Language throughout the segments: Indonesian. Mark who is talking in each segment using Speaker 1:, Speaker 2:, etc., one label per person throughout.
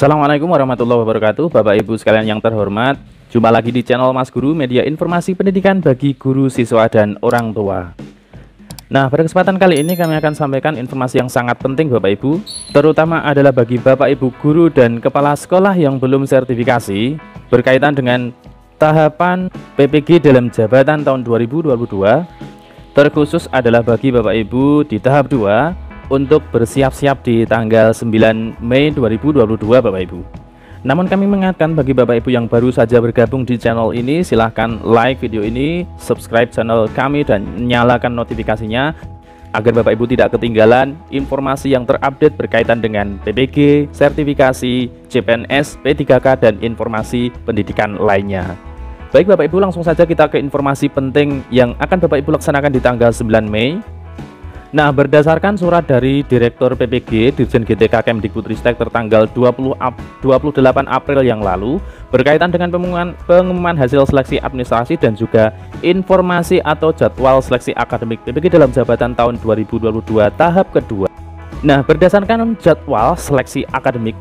Speaker 1: Assalamualaikum warahmatullahi wabarakatuh, Bapak Ibu sekalian yang terhormat. Jumpa lagi di channel Mas Guru, media informasi pendidikan bagi guru, siswa, dan orang tua. Nah, pada kesempatan kali ini kami akan sampaikan informasi yang sangat penting Bapak Ibu, terutama adalah bagi Bapak Ibu guru dan kepala sekolah yang belum sertifikasi berkaitan dengan tahapan PPG dalam jabatan tahun 2022. Terkhusus adalah bagi Bapak Ibu di tahap 2 untuk bersiap-siap di tanggal 9 Mei 2022 Bapak Ibu. Namun kami mengingatkan bagi Bapak Ibu yang baru saja bergabung di channel ini, silahkan like video ini, subscribe channel kami, dan nyalakan notifikasinya agar Bapak Ibu tidak ketinggalan informasi yang terupdate berkaitan dengan PPG, sertifikasi, CPNS, P3K, dan informasi pendidikan lainnya. Baik Bapak Ibu, langsung saja kita ke informasi penting yang akan Bapak Ibu laksanakan di tanggal 9 Mei. Nah, berdasarkan surat dari Direktur PPG Dirjen GTK Kemdikbudristek tertanggal 28 April yang lalu berkaitan dengan pengumuman hasil seleksi administrasi dan juga informasi atau jadwal seleksi akademik PPG dalam jabatan tahun 2022 tahap kedua. Nah, berdasarkan jadwal seleksi akademik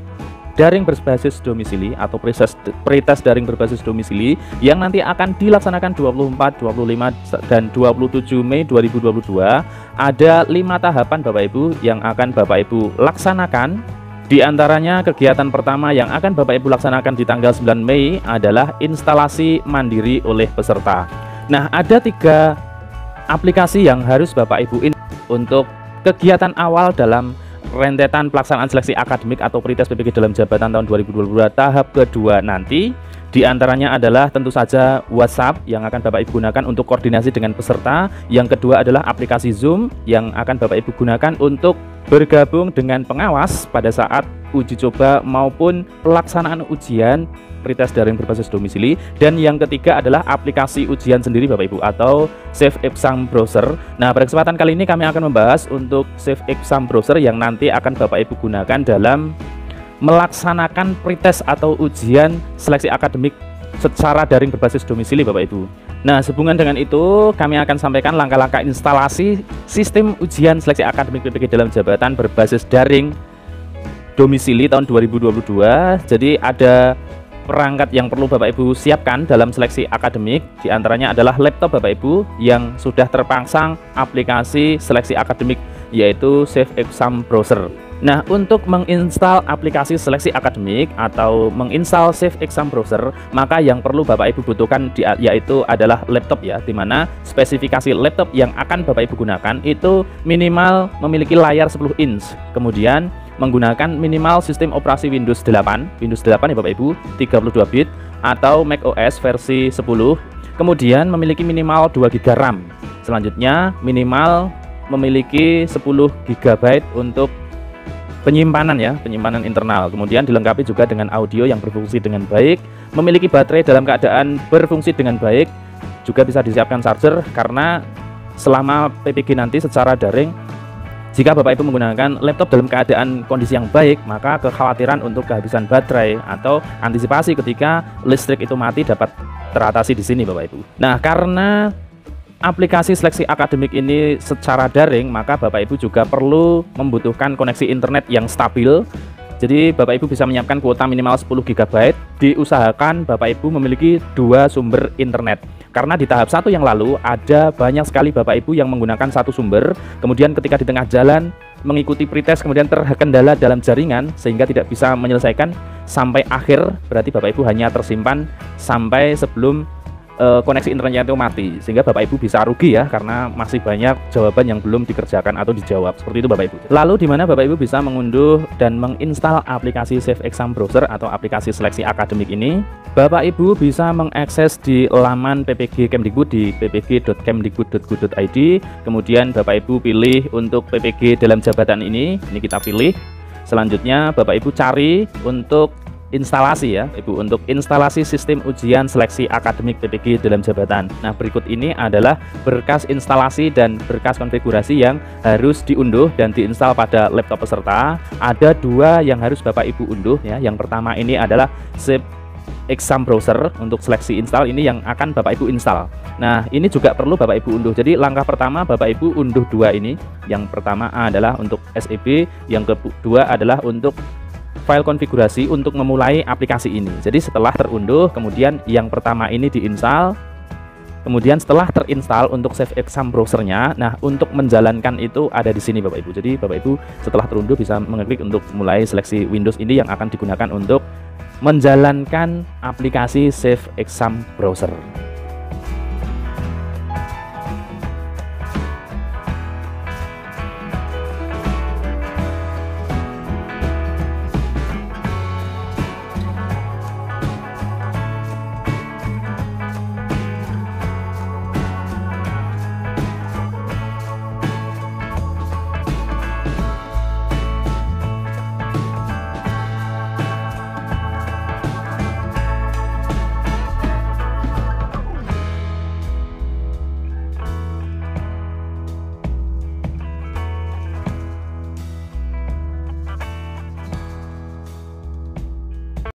Speaker 1: daring berbasis domisili atau pretest daring berbasis domisili yang nanti akan dilaksanakan 24, 25, dan 27 Mei 2022, ada 5 tahapan Bapak Ibu yang akan Bapak Ibu laksanakan. Di antaranya kegiatan pertama yang akan Bapak Ibu laksanakan di tanggal 9 Mei adalah instalasi mandiri oleh peserta. Nah, ada 3 aplikasi yang harus Bapak Ibu untuk kegiatan awal dalam rentetan pelaksanaan seleksi akademik atau pretest PPG dalam jabatan tahun 2022 tahap kedua nanti. Di antaranya adalah tentu saja WhatsApp yang akan Bapak Ibu gunakan untuk koordinasi dengan peserta. Yang kedua adalah aplikasi Zoom yang akan Bapak Ibu gunakan untuk bergabung dengan pengawas pada saat uji coba maupun pelaksanaan ujian pretest daring berbasis domisili. Dan yang ketiga adalah aplikasi ujian sendiri Bapak Ibu atau Safe Exam Browser. Nah, pada kesempatan kali ini kami akan membahas untuk Safe Exam Browser yang nanti akan Bapak Ibu gunakan dalam melaksanakan pretest atau ujian seleksi akademik secara daring berbasis domisili Bapak Ibu. Nah, sehubungan dengan itu kami akan sampaikan langkah-langkah instalasi sistem ujian seleksi akademik PPG dalam jabatan berbasis daring domisili tahun 2022. Jadi ada perangkat yang perlu Bapak Ibu siapkan dalam seleksi akademik. Di antaranya adalah laptop Bapak Ibu yang sudah terpasang aplikasi seleksi akademik yaitu Safe Exam Browser. Nah, untuk menginstal aplikasi seleksi akademik atau menginstal Safe Exam Browser, maka yang perlu Bapak Ibu butuhkan yaitu adalah laptop ya, dimana spesifikasi laptop yang akan Bapak Ibu gunakan itu minimal memiliki layar 10 inch, kemudian menggunakan minimal sistem operasi Windows 8 ya Bapak Ibu, 32 bit atau macOS versi 10, kemudian memiliki minimal 2 GB RAM. Selanjutnya minimal memiliki 10 GB untuk penyimpanan internal. Kemudian dilengkapi juga dengan audio yang berfungsi dengan baik, memiliki baterai dalam keadaan berfungsi dengan baik, juga bisa disiapkan charger karena selama PPG nanti secara daring, jika Bapak Ibu menggunakan laptop dalam keadaan kondisi yang baik, maka kekhawatiran untuk kehabisan baterai atau antisipasi ketika listrik itu mati dapat teratasi di sini Bapak Ibu. Nah, karena aplikasi seleksi akademik ini secara daring, maka Bapak Ibu juga perlu membutuhkan koneksi internet yang stabil. Jadi Bapak Ibu bisa menyiapkan kuota minimal 10 GB. Diusahakan Bapak Ibu memiliki 2 sumber internet. Karena di tahap 1 yang lalu ada banyak sekali Bapak Ibu yang menggunakan 1 sumber, kemudian ketika di tengah jalan mengikuti pretest kemudian terkendala dalam jaringan sehingga tidak bisa menyelesaikan sampai akhir, berarti Bapak Ibu hanya tersimpan sampai sebelum koneksi internetnya itu mati, sehingga Bapak Ibu bisa rugi ya, karena masih banyak jawaban yang belum dikerjakan atau dijawab. Seperti itu Bapak Ibu. Lalu di mana Bapak Ibu bisa mengunduh dan menginstal aplikasi Safe Exam Browser atau aplikasi seleksi akademik ini? Bapak Ibu bisa mengakses di laman PPG Kemdikbud di ppg.kemdikbud.go.id. Kemudian Bapak Ibu pilih untuk PPG dalam jabatan ini kita pilih. Selanjutnya Bapak Ibu cari untuk instalasi ya Ibu, untuk instalasi sistem ujian seleksi akademik PPG dalam jabatan. Nah, berikut ini adalah berkas instalasi dan berkas konfigurasi yang harus diunduh dan diinstal pada laptop peserta. Ada 2 yang harus Bapak Ibu unduh ya. Yang pertama ini adalah Safe Exam Browser untuk seleksi install ini yang akan Bapak Ibu install. Nah, ini juga perlu Bapak Ibu unduh. Jadi langkah pertama Bapak Ibu unduh 2 ini. Yang pertama adalah untuk SEB, yang kedua adalah untuk file konfigurasi untuk memulai aplikasi ini. Jadi setelah terunduh, kemudian yang pertama ini diinstal, kemudian setelah terinstall untuk save exam browsernya, nah untuk menjalankan itu ada di sini Bapak Ibu. Jadi Bapak Ibu setelah terunduh bisa mengeklik untuk mulai seleksi Windows ini yang akan digunakan untuk menjalankan aplikasi save exam browser.